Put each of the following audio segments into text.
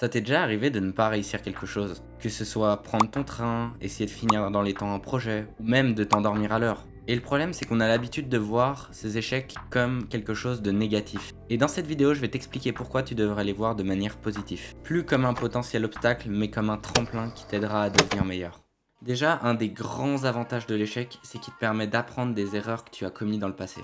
Ça t'est déjà arrivé de ne pas réussir quelque chose? Que ce soit prendre ton train, essayer de finir dans les temps un projet, ou même de t'endormir à l'heure. Et le problème, c'est qu'on a l'habitude de voir ces échecs comme quelque chose de négatif. Et dans cette vidéo, je vais t'expliquer pourquoi tu devrais les voir de manière positive. Plus comme un potentiel obstacle, mais comme un tremplin qui t'aidera à devenir meilleur. Déjà, un des grands avantages de l'échec, c'est qu'il te permet d'apprendre des erreurs que tu as commises dans le passé.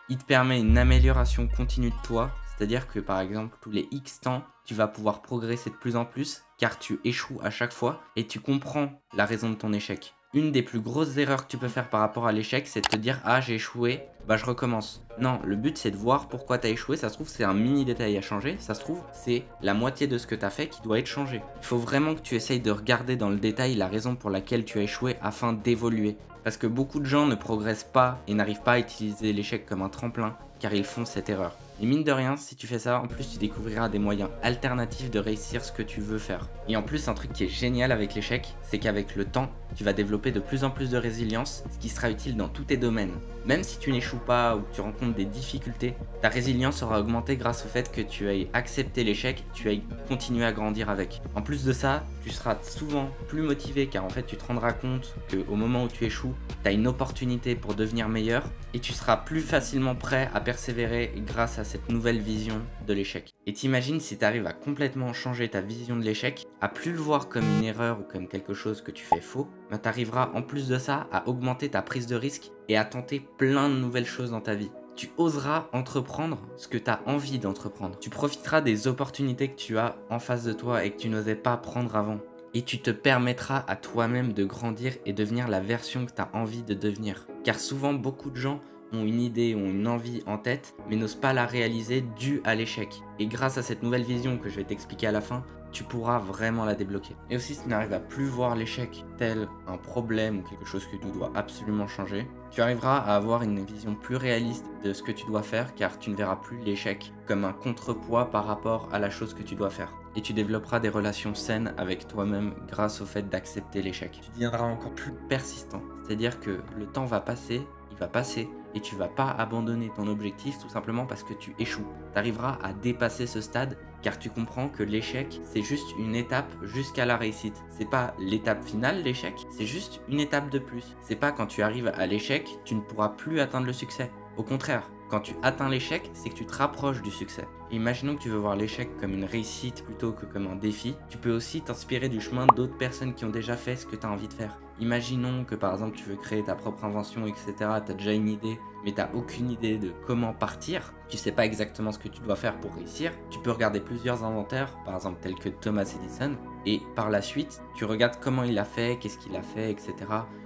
Il te permet une amélioration continue de toi, c'est-à-dire que par exemple, tous les X temps, tu vas pouvoir progresser de plus en plus car tu échoues à chaque fois et tu comprends la raison de ton échec. Une des plus grosses erreurs que tu peux faire par rapport à l'échec, c'est de te dire ah j'ai échoué, bah je recommence. Non, le but c'est de voir pourquoi tu as échoué, ça se trouve c'est un mini détail à changer, ça se trouve c'est la moitié de ce que tu as fait qui doit être changé. Il faut vraiment que tu essayes de regarder dans le détail la raison pour laquelle tu as échoué afin d'évoluer. Parce que beaucoup de gens ne progressent pas et n'arrivent pas à utiliser l'échec comme un tremplin car ils font cette erreur. Et mine de rien, si tu fais ça, en plus tu découvriras des moyens alternatifs de réussir ce que tu veux faire. Et en plus, un truc qui est génial avec l'échec, c'est qu'avec le temps, tu vas développer de plus en plus de résilience, ce qui sera utile dans tous tes domaines. Même si tu n'échoues pas ou que tu rencontres des difficultés, ta résilience sera augmentée grâce au fait que tu aies accepté l'échec, tu aies continué à grandir avec. En plus de ça, tu seras souvent plus motivé car en fait tu te rendras compte qu'au moment où tu échoues, tu as une opportunité pour devenir meilleur et tu seras plus facilement prêt à persévérer grâce à cette nouvelle vision de l'échec. Et t'imagines si tu arrives à complètement changer ta vision de l'échec, à plus le voir comme une erreur ou comme quelque chose que tu fais faux, bah tu arriveras en plus de ça à augmenter ta prise de risque et à tenter plein de nouvelles choses dans ta vie. Tu oseras entreprendre ce que tu as envie d'entreprendre. Tu profiteras des opportunités que tu as en face de toi et que tu n'osais pas prendre avant. Et tu te permettras à toi-même de grandir et devenir la version que tu as envie de devenir. Car souvent, beaucoup de gens ont une idée, ont une envie en tête, mais n'osent pas la réaliser dû à l'échec. Et grâce à cette nouvelle vision que je vais t'expliquer à la fin, tu pourras vraiment la débloquer. Et aussi, si tu n'arrives à plus voir l'échec tel un problème ou quelque chose que tu dois absolument changer, tu arriveras à avoir une vision plus réaliste de ce que tu dois faire car tu ne verras plus l'échec comme un contrepoids par rapport à la chose que tu dois faire. Et tu développeras des relations saines avec toi-même grâce au fait d'accepter l'échec. Tu deviendras encore plus persistant, c'est-à-dire que le temps va passer, il va passer et tu vas pas abandonner ton objectif tout simplement parce que tu échoues. Tu arriveras à dépasser ce stade car tu comprends que l'échec c'est juste une étape jusqu'à la réussite. C'est pas l'étape finale l'échec, c'est juste une étape de plus. C'est pas quand tu arrives à l'échec, tu ne pourras plus atteindre le succès. Au contraire, quand tu atteins l'échec, c'est que tu te rapproches du succès. Et imaginons que tu veux voir l'échec comme une réussite plutôt que comme un défi. Tu peux aussi t'inspirer du chemin d'autres personnes qui ont déjà fait ce que tu as envie de faire. Imaginons que par exemple tu veux créer ta propre invention, etc. Tu as déjà une idée, mais tu n'as aucune idée de comment partir. Tu sais pas exactement ce que tu dois faire pour réussir. Tu peux regarder plusieurs inventeurs, par exemple tels que Thomas Edison. Et par la suite, tu regardes comment il a fait, qu'est-ce qu'il a fait, etc.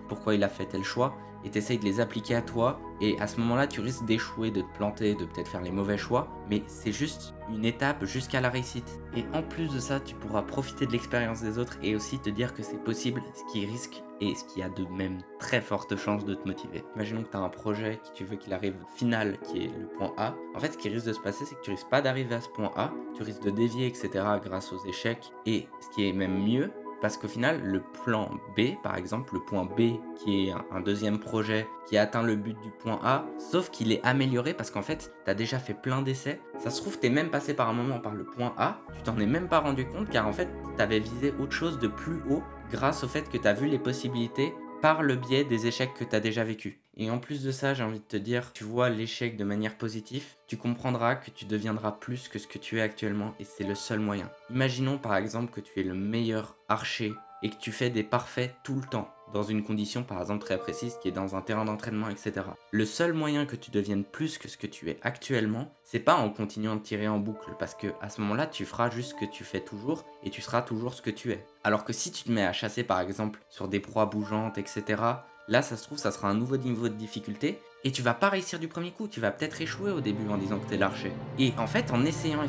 Pourquoi il a fait tel choix. Et tu essayes de les appliquer à toi. Et à ce moment-là, tu risques d'échouer, de te planter, de peut-être faire les mauvais choix. Mais c'est juste une étape jusqu'à la réussite. Et en plus de ça, tu pourras profiter de l'expérience des autres et aussi te dire que c'est possible, ce qui risque et ce qui a de même très fortes chances de te motiver. Imaginons que tu as un projet que tu veux qu'il arrive final, qui est le point A. En fait, ce qui risque de se passer, c'est que tu risques pas d'arriver à ce point A. Tu risques de dévier, etc. grâce aux échecs. Et ce qui est même mieux, parce qu'au final, le plan B, par exemple, le point B, qui est un deuxième projet qui atteint le but du point A, sauf qu'il est amélioré parce qu'en fait, tu as déjà fait plein d'essais. Ça se trouve, tu es même passé par un moment par le point A, tu t'en es même pas rendu compte car en fait, tu avais visé autre chose de plus haut grâce au fait que tu as vu les possibilités par le biais des échecs que tu as déjà vécus. Et en plus de ça, j'ai envie de te dire, tu vois l'échec de manière positive, tu comprendras que tu deviendras plus que ce que tu es actuellement et c'est le seul moyen. Imaginons par exemple que tu es le meilleur archer et que tu fais des parfaits tout le temps, dans une condition par exemple très précise qui est dans un terrain d'entraînement, etc. Le seul moyen que tu deviennes plus que ce que tu es actuellement, c'est pas en continuant de tirer en boucle, parce que à ce moment-là, tu feras juste ce que tu fais toujours et tu seras toujours ce que tu es. Alors que si tu te mets à chasser par exemple sur des proies bougeantes, etc., là, ça se trouve, ça sera un nouveau niveau de difficulté et tu vas pas réussir du premier coup, tu vas peut-être échouer au début en disant que t'es l'archer. Et en fait, en essayant,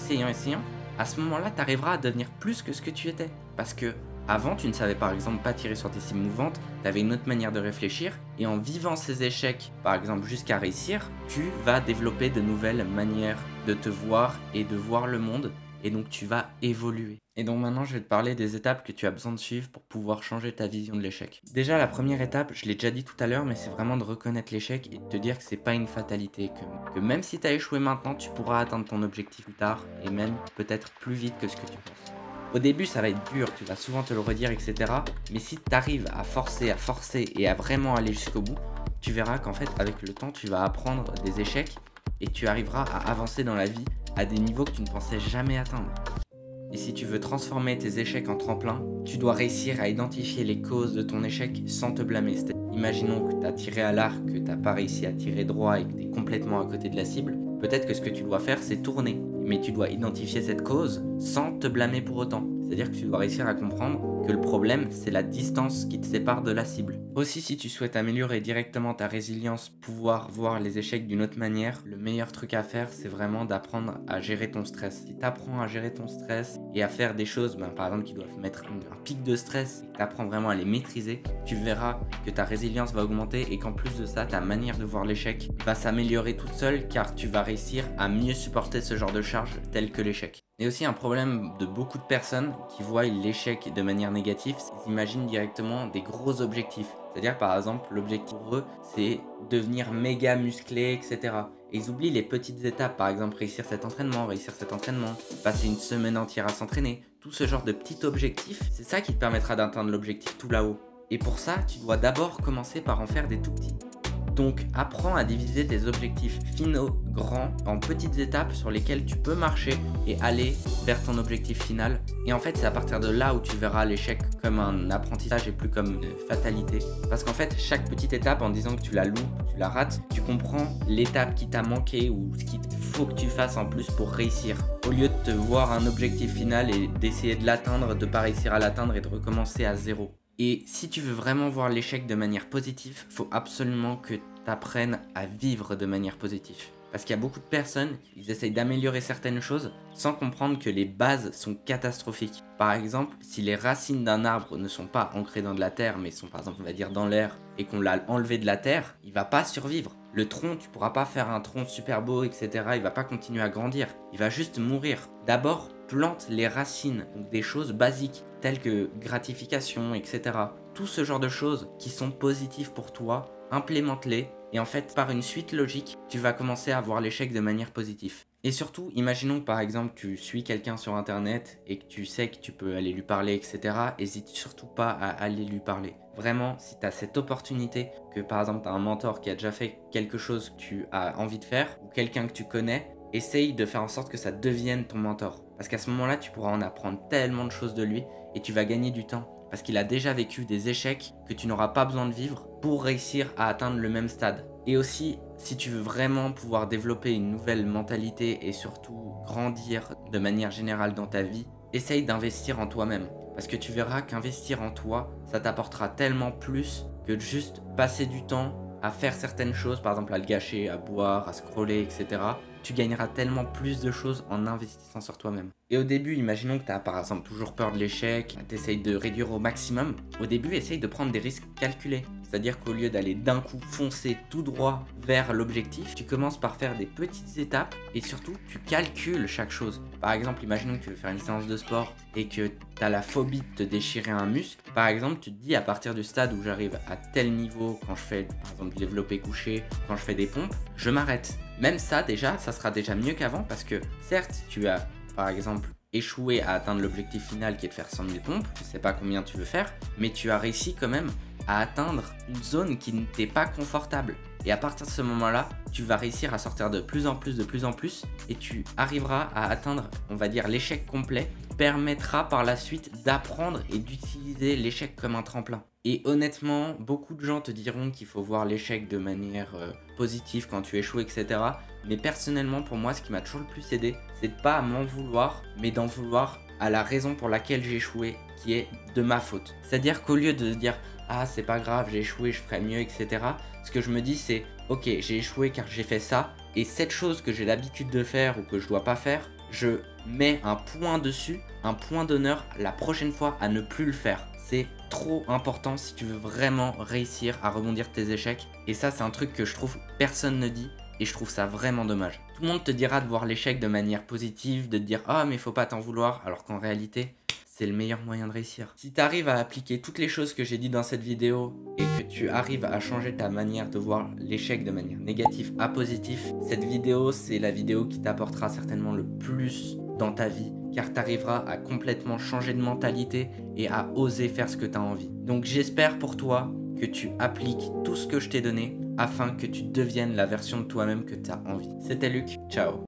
à ce moment-là, tu arriveras à devenir plus que ce que tu étais. Parce que avant, tu ne savais par exemple pas tirer sur tes cibles mouvantes, tu avais une autre manière de réfléchir, et en vivant ces échecs, par exemple jusqu'à réussir, tu vas développer de nouvelles manières de te voir et de voir le monde, et donc tu vas évoluer. Et donc maintenant, je vais te parler des étapes que tu as besoin de suivre pour pouvoir changer ta vision de l'échec. Déjà, la première étape, je l'ai déjà dit tout à l'heure, mais c'est vraiment de reconnaître l'échec et de te dire que c'est pas une fatalité, que même si tu as échoué maintenant, tu pourras atteindre ton objectif plus tard, et même peut-être plus vite que ce que tu penses. Au début, ça va être dur, tu vas souvent te le redire, etc. Mais si tu arrives à forcer et à vraiment aller jusqu'au bout, tu verras qu'en fait, avec le temps, tu vas apprendre des échecs et tu arriveras à avancer dans la vie à des niveaux que tu ne pensais jamais atteindre. Et si tu veux transformer tes échecs en tremplin, tu dois réussir à identifier les causes de ton échec sans te blâmer. Imaginons que tu as tiré à l'arc, que tu n'as pas réussi à tirer droit et que tu es complètement à côté de la cible. Peut-être que ce que tu dois faire, c'est tourner. Mais tu dois identifier cette cause sans te blâmer pour autant. C'est-à-dire que tu dois réussir à comprendre que le problème, c'est la distance qui te sépare de la cible. Aussi, si tu souhaites améliorer directement ta résilience, pouvoir voir les échecs d'une autre manière, le meilleur truc à faire, c'est vraiment d'apprendre à gérer ton stress. Si tu apprends à gérer ton stress et à faire des choses, par exemple, qui doivent mettre un pic de stress, et que tu apprends vraiment à les maîtriser, tu verras que ta résilience va augmenter et qu'en plus de ça, ta manière de voir l'échec va s'améliorer toute seule car tu vas réussir à mieux supporter ce genre de charge telle que l'échec. Et aussi un problème de beaucoup de personnes qui voient l'échec de manière négative, c'est qu'ils imaginent directement des gros objectifs. C'est-à-dire par exemple, l'objectif pour eux, c'est devenir méga musclé, etc. Et ils oublient les petites étapes, par exemple réussir cet entraînement, passer une semaine entière à s'entraîner. Tout ce genre de petits objectifs, c'est ça qui te permettra d'atteindre l'objectif tout là-haut. Et pour ça, tu dois d'abord commencer par en faire des tout petits. Donc apprends à diviser tes objectifs finaux, grands, en petites étapes sur lesquelles tu peux marcher et aller vers ton objectif final. Et en fait, c'est à partir de là où tu verras l'échec comme un apprentissage et plus comme une fatalité. Parce qu'en fait, chaque petite étape, en disant que tu la loupes, tu la rates, tu comprends l'étape qui t'a manqué ou ce qu'il faut que tu fasses en plus pour réussir. Au lieu de te voir un objectif final et d'essayer de l'atteindre, de ne pas réussir à l'atteindre et de recommencer à zéro. Et si tu veux vraiment voir l'échec de manière positive, il faut absolument que tu apprennes à vivre de manière positive. Parce qu'il y a beaucoup de personnes, ils essayent d'améliorer certaines choses sans comprendre que les bases sont catastrophiques. Par exemple, si les racines d'un arbre ne sont pas ancrées dans de la terre, mais sont par exemple, on va dire, dans l'air, et qu'on l'a enlevé de la terre, il va pas survivre. Le tronc, tu pourras pas faire un tronc super beau, etc. Il va pas continuer à grandir. Il va juste mourir. D'abord, plante les racines, donc des choses basiques, telles que gratification, etc. Tout ce genre de choses qui sont positives pour toi, implémente-les. Et en fait, par une suite logique, tu vas commencer à voir l'échec de manière positive. Et surtout, imaginons que par exemple, tu suis quelqu'un sur internet et que tu sais que tu peux aller lui parler, etc. Hésite surtout pas à aller lui parler. Vraiment, si tu as cette opportunité, que par exemple, tu as un mentor qui a déjà fait quelque chose que tu as envie de faire, ou quelqu'un que tu connais, essaye de faire en sorte que ça devienne ton mentor. Parce qu'à ce moment-là, tu pourras en apprendre tellement de choses de lui et tu vas gagner du temps. Parce qu'il a déjà vécu des échecs que tu n'auras pas besoin de vivre pour réussir à atteindre le même stade. Et aussi, si tu veux vraiment pouvoir développer une nouvelle mentalité et surtout grandir de manière générale dans ta vie, essaye d'investir en toi-même. Parce que tu verras qu'investir en toi, ça t'apportera tellement plus que de juste passer du temps à faire certaines choses, par exemple à le gâcher, à boire, à scroller, etc. Tu gagneras tellement plus de choses en investissant sur toi-même. Et au début, imaginons que tu as par exemple toujours peur de l'échec, tu essayes de réduire au maximum. Au début, essaye de prendre des risques calculés. C'est-à-dire qu'au lieu d'aller d'un coup foncer tout droit vers l'objectif, tu commences par faire des petites étapes et surtout, tu calcules chaque chose. Par exemple, imaginons que tu veux faire une séance de sport et que tu as la phobie de te déchirer un muscle. Par exemple, tu te dis à partir du stade où j'arrive à tel niveau, quand je fais par exemple développé couché, quand je fais des pompes, je m'arrête. Même ça déjà, ça sera déjà mieux qu'avant parce que certes, tu as par exemple échoué à atteindre l'objectif final qui est de faire 100 000 pompes, je sais pas combien tu veux faire, mais tu as réussi quand même à atteindre une zone qui ne t'est pas confortable. Et à partir de ce moment-là, tu vas réussir à sortir de plus en plus, et tu arriveras à atteindre, on va dire, l'échec complet, permettra par la suite d'apprendre et d'utiliser l'échec comme un tremplin. Et honnêtement, beaucoup de gens te diront qu'il faut voir l'échec de manière positive quand tu échoues, etc. Mais personnellement, pour moi, ce qui m'a toujours le plus aidé, c'est de pas m'en vouloir, mais d'en vouloir à la raison pour laquelle j'ai échoué, qui est de ma faute. C'est-à-dire qu'au lieu de dire « Ah, c'est pas grave, j'ai échoué, je ferai mieux, etc. » Ce que je me dis, c'est « Ok, j'ai échoué car j'ai fait ça, et cette chose que j'ai l'habitude de faire ou que je dois pas faire, je mets un point dessus, un point d'honneur la prochaine fois à ne plus le faire. » C'est trop important si tu veux vraiment réussir à rebondir tes échecs. Et ça, c'est un truc que je trouve personne ne dit. Et je trouve ça vraiment dommage. Tout le monde te dira de voir l'échec de manière positive, de te dire « Ah, mais faut pas t'en vouloir », alors qu'en réalité, c'est le meilleur moyen de réussir. Si tu arrives à appliquer toutes les choses que j'ai dit dans cette vidéo et que tu arrives à changer ta manière de voir l'échec de manière négative à positif, cette vidéo, c'est la vidéo qui t'apportera certainement le plus dans ta vie, car tu arriveras à complètement changer de mentalité et à oser faire ce que tu as envie. Donc j'espère pour toi que tu appliques tout ce que je t'ai donné afin que tu deviennes la version de toi-même que tu as envie. C'était Luc, ciao.